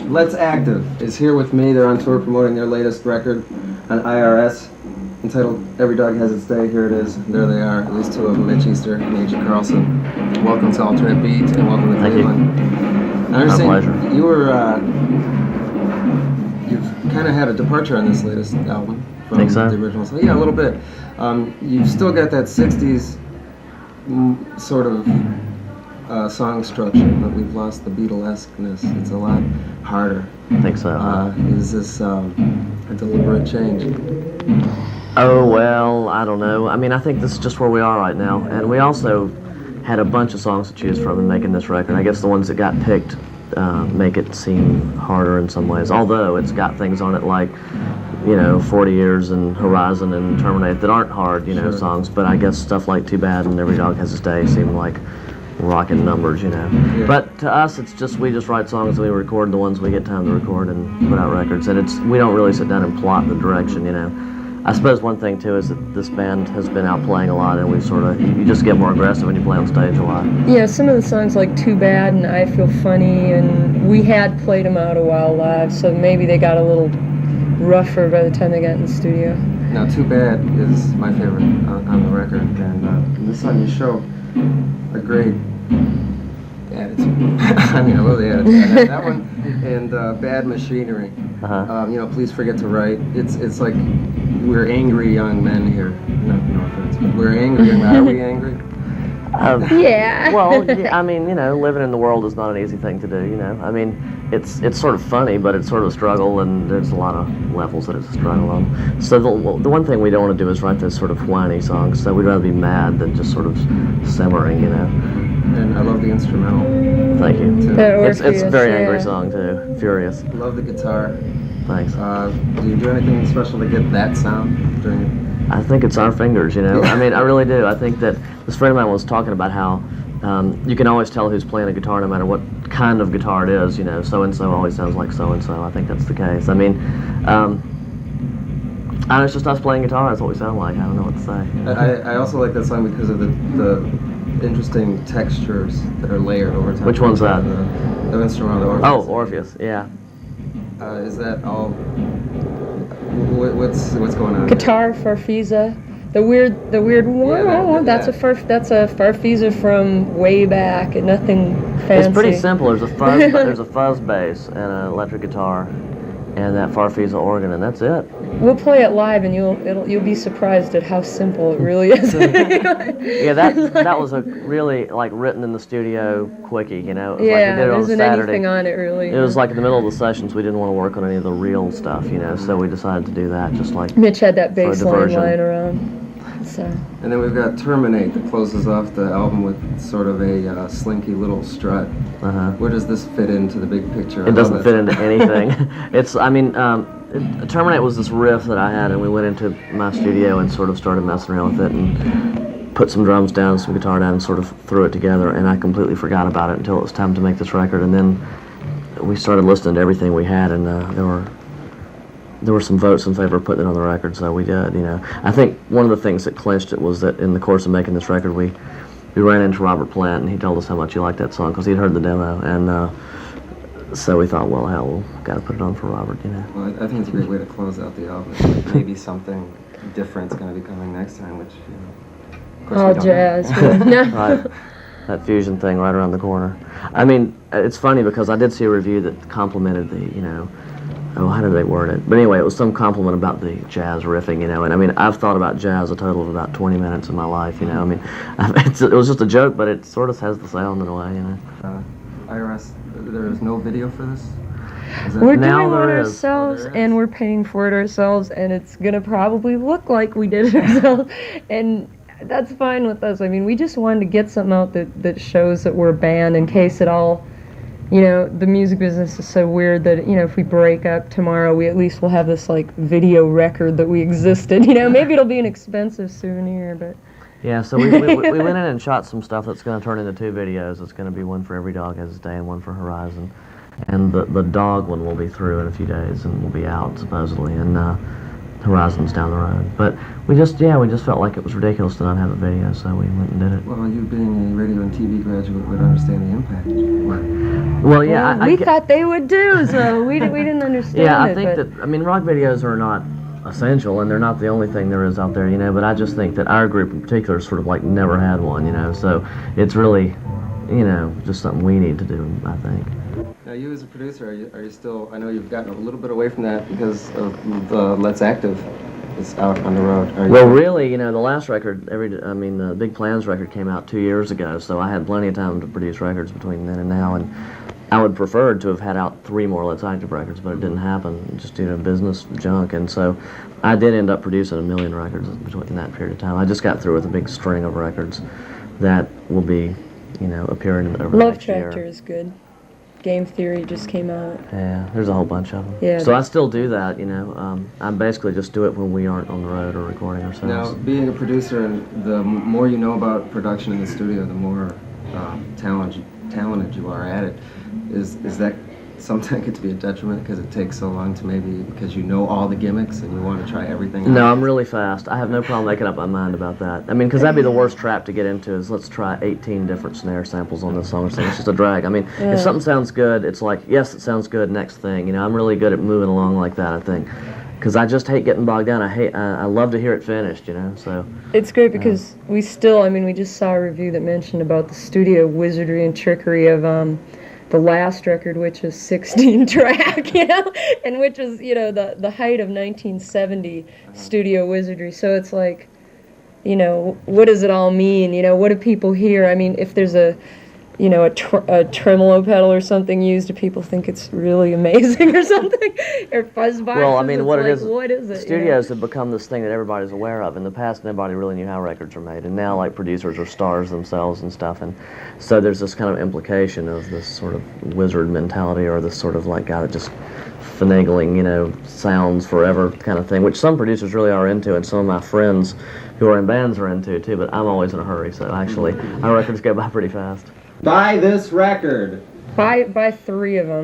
Let's Active is here with me. They're on tour promoting their latest record on IRS entitled Every Dog Has Its Day. Here it is. There they are. At least two of them, Mitch Easter and ANGIE CARLSON. Welcome to Alternate Beat and welcome to Cleveland. I understand My pleasure. you were, you've kind of had a departure on this latest album from Think so? the original. So yeah, a little bit. You've still got that 60s sort of song structure, but we've lost the Beatlesqueness. It's a lot harder. I think so. Is this a deliberate change? Oh, well, I don't know. I mean, I think this is just where we are right now. And we also had a bunch of songs to choose from in making this record. I guess the ones that got picked make it seem harder in some ways. Although it's got things on it like, 40 Years and Horizon and Terminate that aren't hard, Sure. songs. But I guess stuff like Too Bad and Every Dog Has Its Day seem like rocking numbers, Yeah. But to us, it's just, we just write songs and we record the ones we get time to record and put out records. And we don't really sit down and plot the direction, I suppose one thing too is that this band has been out playing a lot, and you just get more aggressive when you play on stage a lot. Yeah, some of the songs like Too Bad and I Feel Funny, and we had played them out a while live, so maybe they got a little rougher by the time they got in the studio. Now, Too Bad is my favorite on the record, and this song you show a great attitude. I mean, I love the attitude. That one and Bad Machinery. Please Forget to Write. It's like we're angry young men here. No offense, but we're angry young men. Are we angry? Yeah. Well, I mean, living in the world is not an easy thing to do, I mean, it's sort of funny, but it's sort of a struggle, and there's a lot of levels that it's a struggle on. So the one thing we don't want to do is write those sort of whiny songs, so we'd rather be mad than just sort of simmering, And I love the instrumental. Thank you. Too. It's a very angry song, too. Furious. Love the guitar. Thanks. Do you do anything special to get that sound during? I think it's our fingers, I mean, I really do. I think that this friend of mine was talking about how you can always tell who's playing a guitar no matter what kind of guitar it is, so-and-so always sounds like so-and-so. I think that's the case. I mean, and it's just us playing guitar. That's what we sound like. I don't know what to say. I also like that song because of the interesting textures that are layered over time. Which one's that? The instrumental, Orpheus. Oh, Orpheus, yeah. Is that all? What's going on? Guitar Farfisa. The weird Yeah, that's a Farfisa from way back, and nothing fancy. It's pretty simple. There's a fuzz bass and an electric guitar, and that Farfisa organ, and that's it. We'll play it live, and you'll be surprised at how simple it really is. Yeah, that was a really written in the studio quickie, It was Yeah, like we did it there on isn't Saturday. anything on it really. It was like in the middle of the sessions. We didn't want to work on any of the real stuff, so we decided to do that, just like Mitch had that for a bass line diversion. lying around. So. And then we've got Terminate that closes off the album with sort of a slinky little strut. Where does this fit into the big picture? It doesn't fit into anything. Terminate was this riff that I had, and we went into my studio and sort of started messing around with it and put some drums down, some guitar down, and sort of threw it together, and I completely forgot about it until it was time to make this record, and then we started listening to everything we had, and there were some votes in favor of putting it on the record, so we did, I think one of the things that clinched it was that in the course of making this record, we ran into Robert Plant, and he told us how much he liked that song, because he'd heard the demo, and so we thought, well, hell, we've got to put it on for Robert, Well, I think it's a great way to close out the album. Maybe something different's going to be coming next time, which, of course All we don't jazz. know. Right. That fusion thing right around the corner. I mean, it's funny because I did see a review that complimented the, how did they word it? But anyway, it was some compliment about the jazz riffing, and I mean, I've thought about jazz a total of about 20 minutes in my life, I mean, it was just a joke, but it sort of has the sound in a way, IRS, there is no video for this? We're doing Now it there is. ourselves, and we're paying for it ourselves, and it's gonna probably look like we did it ourselves, and that's fine with us. I mean, we just wanted to get something out that shows that we're a band in case it all, the music business is so weird that, if we break up tomorrow, we at least will have this, video record that we existed, Maybe it'll be an expensive souvenir, but... Yeah, so we went in and shot some stuff that's going to turn into 2 videos. It's going to be one for Every Dog Has Its Day and one for Horizon. And the dog one will be through in a few days and will be out, supposedly. And horizons down the road. But we just felt like it was ridiculous to not have a video, so we went and did it. Well, you being a radio and TV graduate would understand the impact. Well, yeah, Well, we thought they would do, so we didn't understand yeah, I it. think but that, I mean, rock videos are not essential, and they're not the only thing there is out there, you know, but I just think that our group in particular sort of like never had one, you know, so it's really, you know, just something we need to do, I think. Now, you as a producer, are you still, I know you've gotten a little bit away from that because of the Let's Active is out on the road. Are you Well, really, you know, the last record, the Big Plans record came out 2 years ago, so I had plenty of time to produce records between then and now, and I would prefer to have had out 3 more Let's Active records, but it didn't happen, just due to business junk, and so I did end up producing 1 million records in that period of time. I just got through with a big string of records that will be, you know, appearing over Love next year. Tractor is good. Game Theory just came out. Yeah, there's a whole bunch of them. Yeah, so I still do that, you know. I basically just do it when we aren't on the road or recording ourselves. Now, being a producer, and the more you know about production in the studio, the more talented you are at it. Is that sometimes get to be a detriment because it takes so long to maybe, because you know all the gimmicks and you want to try everything? No, I'm really fast. I have no problem making up my mind about that. I mean, because that'd be the worst trap to get into is let's try 18 different snare samples on this song. So it's just a drag. I mean, if something sounds good, it's like, yes, it sounds good, next thing. You know, I'm really good at moving along like that, I think. Because I just hate getting bogged down. I love to hear it finished, you know, so. It's great because we still, I mean, we just saw a review that mentioned about the studio wizardry and trickery of the last record, which is 16 track, you know, and which is, you know, the height of 1970 studio wizardry. So it's like, you know, what does it all mean? You know, what do people hear? I mean, if there's a, you know, a tremolo pedal or something used, do people think it's really amazing or something? Or fuzz boxes? Well, I mean, what it's it like, is, what is it? studios have become this thing that everybody's aware of. In the past, nobody really knew how records are made, and now, like, producers are stars themselves and stuff, and so there's this kind of implication of this sort of wizard mentality, or this sort of, like, guy that just finagling, you know, sounds forever kind of thing, which some producers really are into, and some of my friends who are in bands are into, too, but I'm always in a hurry, so actually, our records go by pretty fast. Buy this record! Buy 3 of them.